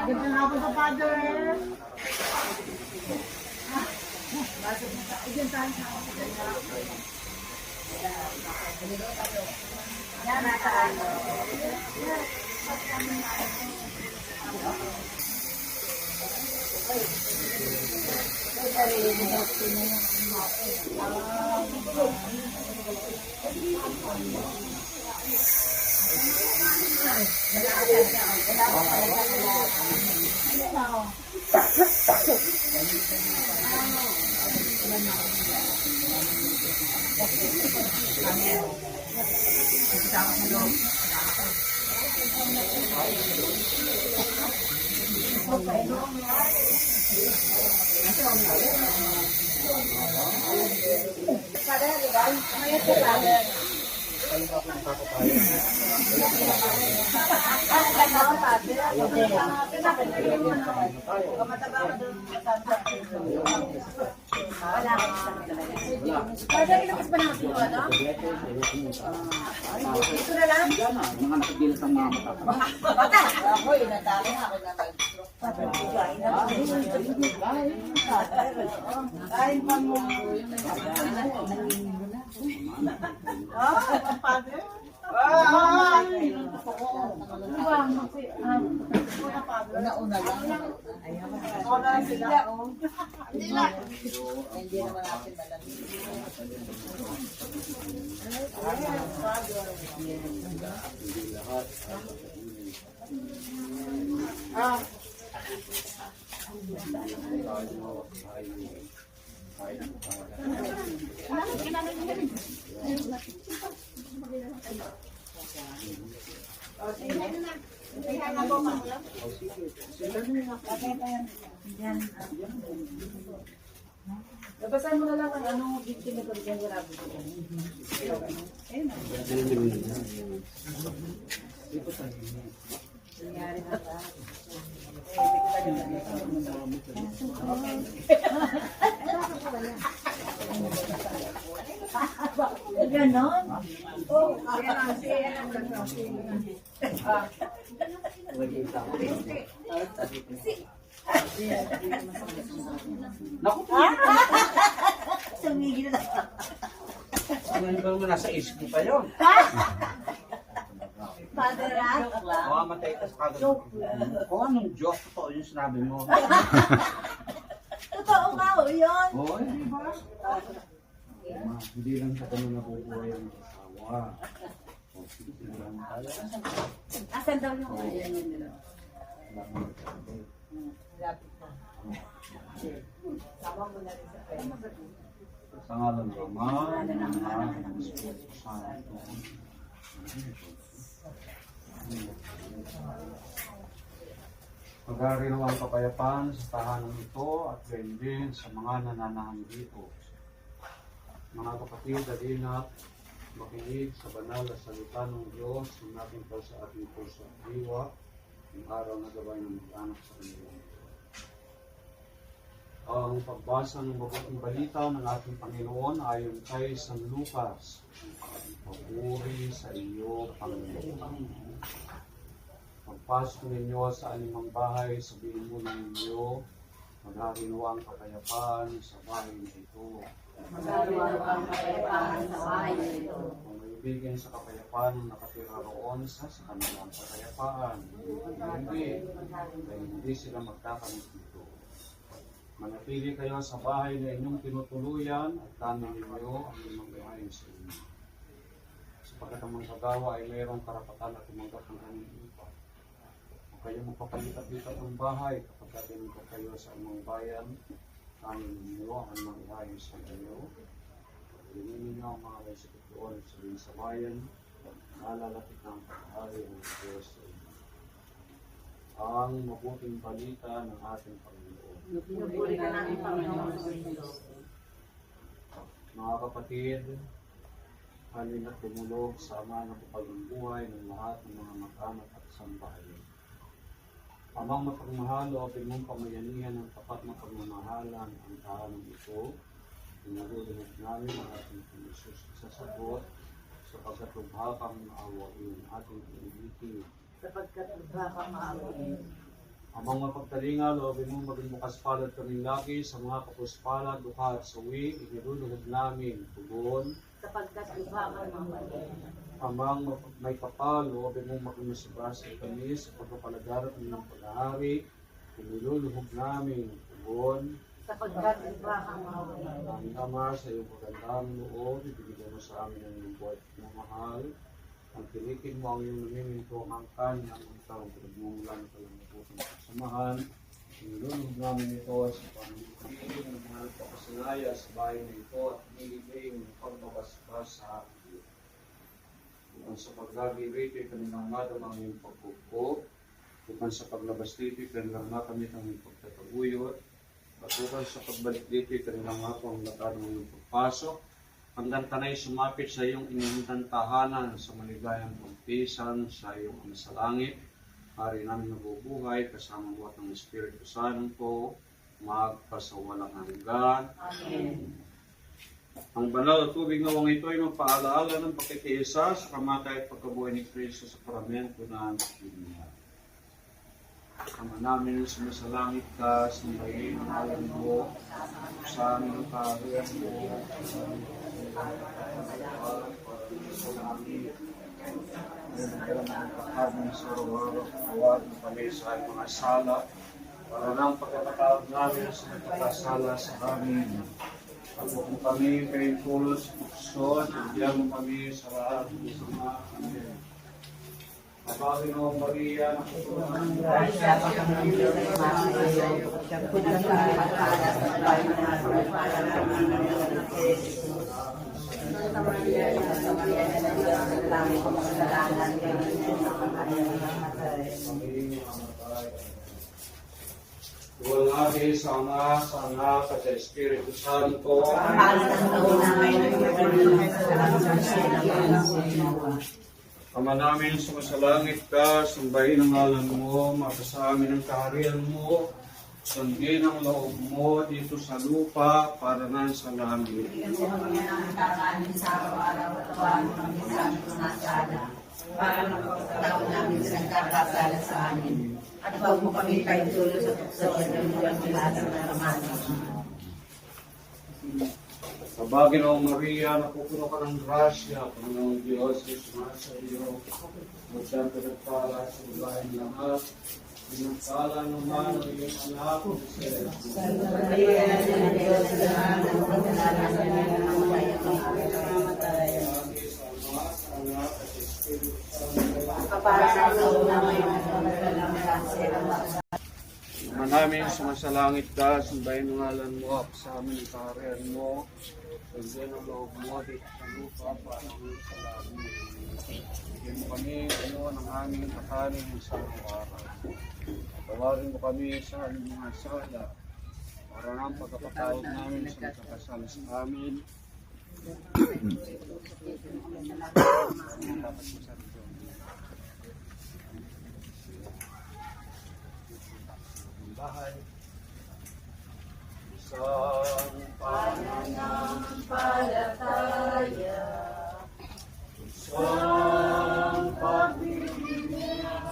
Gandang hapon sa Father. Ito na lang. Mga nakabilas ng mga mata. Bata! Ako, inatake ako na kain pa mo. Father? Una lang. Una sila. Hindi lang. Hindi naman natin malamig. Labasan mo na lang ang ano, victim na pagkakas ng rabi. Nangyari na ba? Ganon? Oo. Naku po. Sumigil na. Ano ba mo nasa isip mo pa yun? Father, Mamatay ka sa kagad. Kung anong joke, totoo yung sinabi mo. totoo nga o yun. Oo, hindi ba? Hindi lang sa tanong nabubuhay ang asawa. O, sige, sinabi mo tayo. Asan daw yung ayan nila? Sama mo na rin sa kanya. Sa ngalan ng Ama, ng Anak, ng Espiritu Santo. Pag-ari naman ang kapayapaan sa tahanan ito at gayon din sa mga nananahan dito. Mga kapatid, alina't makinig sa banal na salita ng Diyos na natin po sa ating puso at diwa yung araw na gabay ng mag-anak sa kanila. Ang pagbasa ng mabuting balita ng ating Panginoon ayon kay San Lucas. Papuri sa iyo, Panginoon. Pagpasok ninyo sa anumang bahay, sabihin mo ninyo, maghariwa ang kapayapaan sa bahay na ito. Magagawa ang kapayapaan sa bahay na ito. Kung maibigin sa kapayapaan ang nakatira roon sa kanilang kapayapaan. Hindi sila magkakamit dito. Manatili kayo sa bahay na inyong tinutuluyan at tanong ninyo ang inyong bahay sa inyo. Sapagkat ang manggagawa ay mayroong karapatan at tumanggap ng kanyang lupa. Kung kayo magpapalipat-lipat ng bahay kapag tinunod kayo sa inyong bayan, tanong ninyo ang inyong bahay sa inyo. Pagkainin ninyo ang mga resikutuan sa bayan, nalalapit ng pag-ahari ng Diyos sa inyo. Ang mabuting balita ng ating Panginoon. Pinupuri ka namin, Panginoon sa Diyos. Mga kapatid, halin at tumulog sa ama ng kapagbuhay ng lahat ng mga mag-anak at sambahayan. Amang mapagmahal, loobin mong pamayanihan ng tapat na pagmamahalan ang tahanan ito. Pinagulunod namin ang ating Panginoon sasagot sapagkat lubha kang maawain ating pinibigin. Sapagkat lubha kang maawain. Amang mapagtalinga, loobin mong maging bukas palad kaming lagi sa mga kapuspalad, duka at sawi, iniluluhod namin, tugon. Sapagkat lubha kang maawain. Amang may kapal, loobin mong maging masibasa kami sa pagpapalagarap ng paghahari, iniluluhod namin, tugon. Sapagkat lubha kang maawain. Aming Ama, sa iyong pagandang loob, ibigay mo sa amin ang iyong buhay na mahal. Ang tinikin mo ang iyong namiminto ang kanya ang taong pinagmumulan ng kalamabutang kasamahan. Inilulog namin ito sa pamilya ng mahal kapasanaya sa bahay na ito at nilibing ng pagbabasbas sa akin. Bukan sa paglagi rito, kanilang madam ang iyong pagkuko. Bukan sa paglabas dito, kanilang makamit ang iyong pagtataguyot. Bukan sa pagbalik dito, kanilang mato ang lakad ng iyong pagpasok. Hanggang tanay sumapit sa iyong inimintang tahanan sa maligayang pagpisan sa iyong ama sa langit. Hari namin nabubuhay kasama buhat ng Espiritu Santo magpasawalang hanggan. Amen. Ang banal at tubig na wang ito ay magpaalaala ng pagkikiisa sa kamatay at pagkabuhay ni Kristo sa paramento ng dunya. Ama namin sumasalangit ka, sambahin ang alam mo, sa amin ang kaharian mo, sa amin sa araw-araw, awad ng kami sa aming mga sala, para ng pagkakataon namin sa nagkakasala sa amin. Pagod mo kami kay tulad sa tukso, at bigyan mo kami sa lahat ng sama. Amen. Abagin mo, Maria, nakatulungan mo. Grasya pa kami ng Diyos ay masayo. Pagkakulang sa pagkala sa bahay na para namin ng Jesus. Santa Maria, Santa Maria, nalang ko kasalanan ngayon sa pagkaya ng matay. Walagi sa Ama, sa Anak, at sa Espiritu Santo. Mahal ng taon na ngayon ay sa sinawa. Ama namin, sumasalangit ka, sambahin ang ngalan mo, mapasa amin ang kaharian mo, sundin ang loob mo dito sa lupa para na sa langit. Bigyan mo kami ng kakanin sa araw-araw at tuwan kami sa aming sumasala para mapagkataon namin sa nagkakasala sa amin. At huwag mo kami kaitulo sa tukso at nagmulang pilatang na ramana. Kabagin o Maria, napupuno ka ng grasya, Panginoong Diyos, sumasa iyo, magsanto nagpala sa babae ng lahat, pinagpala naman ang iyong anak, Jesus. Santa Maria, ng Diyos, lahat ng pagkakasala sa amin ang mamatay. Sa Anak, at sa Espiritu Santo. Kapara sa una ngayon at magdalaman sa ilang Ama namin, sumasalangit ka, sambahin ang ngalan mo, sa amin ang kaharian mo, sundin ang loob mo dito sa lupa para sa langit. Bigyan mo kami ngayon ang aming kakanin sa araw-araw. Tawarin mo kami sa aming mga sala, para ng pagkapatawag namin sa nagkakasala sa amin. Bahay. Isang pananampalataya, isang pagbibiyak,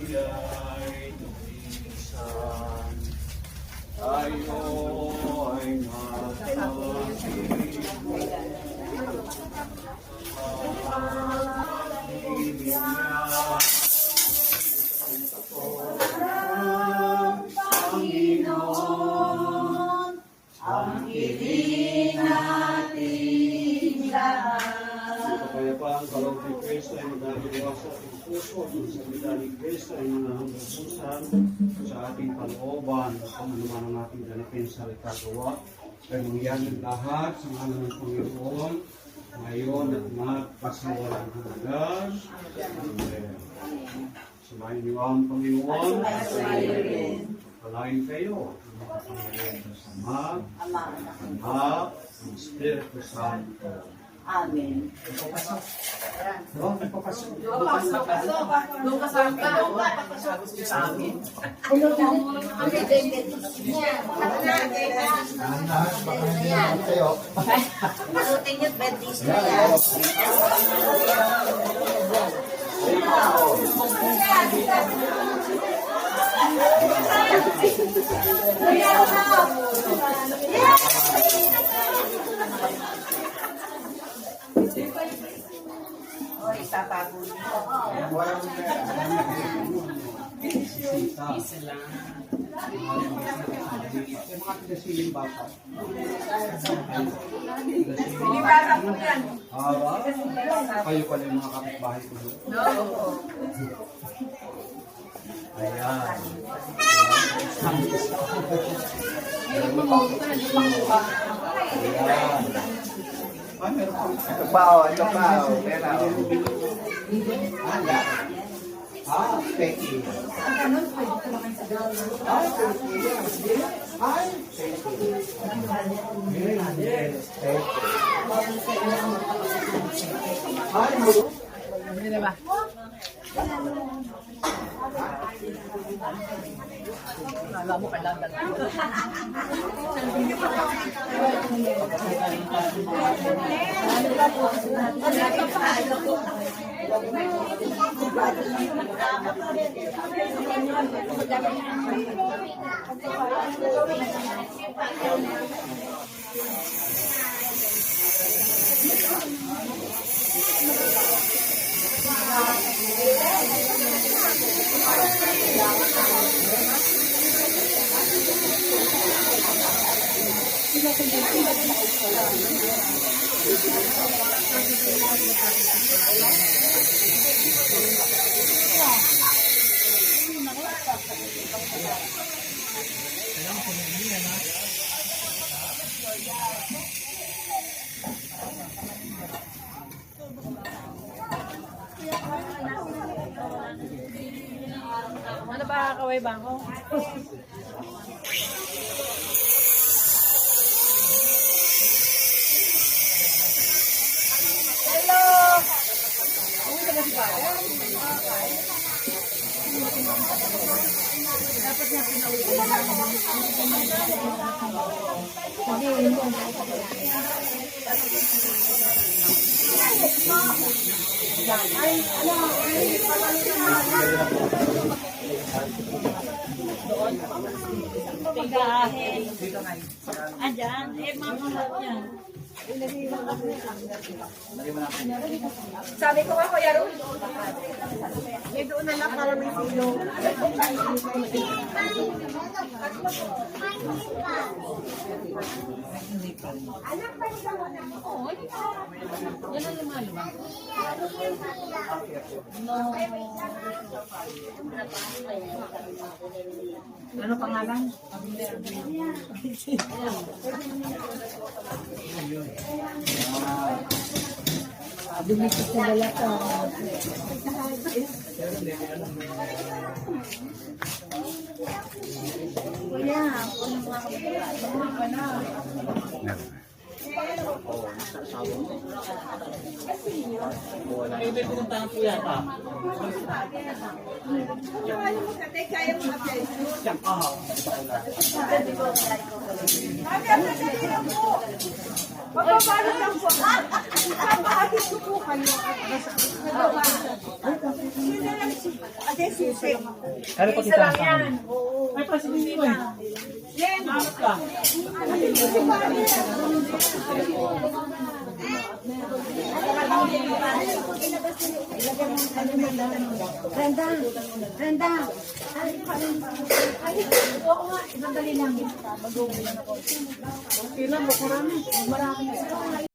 siya'y tumisan, tayo ay Panginoon, ang hiling natin lahat. kapayapaan, kaloob ni Kristo ay magdadalawa sa ating puso, sa salita ni Kristo ay nanahanggabusan sa ating kalooban, kung ano man ang ating ganapin sa ikagawa, ay mangyanin lahat sa ngalan ng Panginoon, ngayon at magpasawalang hanggan. Amen. Sumayin niyo ang Panginoon. Palain kayo. Ang makapangyarihan sa Ama, Anak, ang Espiritu Santo. Amen. Oh, nagpapasok. Lukas ang gusto sa amin. Masutin yung Baptist na yan. Oh, itatago niyo. Isa lang. Yung mga pinasiling bata. Hindi bata po yan. Kayo pala yung mga kapitbahay ko. Ayan. Ayan. Ah, meron pa. Ito pa o, ito pa o. Pera o. Ah, Peki. Alam mo, kailangan Ano ba, kaway ba ako? Tigahin. Andyan. Eh, mamulat yan. Sabi ko nga, Kuya Ron. Eh, doon na lang para may silo. Yan ang lumalabas. Ano pangalan? Dumikit sa lalaka. Kuya, ano mga kapatid? May pumuntahan po yata. Magbabalot lang po. Papahatid ko po kayo. Ate, susi. Ano pa Isa lang yan. May pasilin mo eh. Yan. Bakit ka? Ate, susi pa kami. Brenda, Brenda. Oo nga, sandali lang. Mag-uwi lang ako. Okay lang, marami. Marami.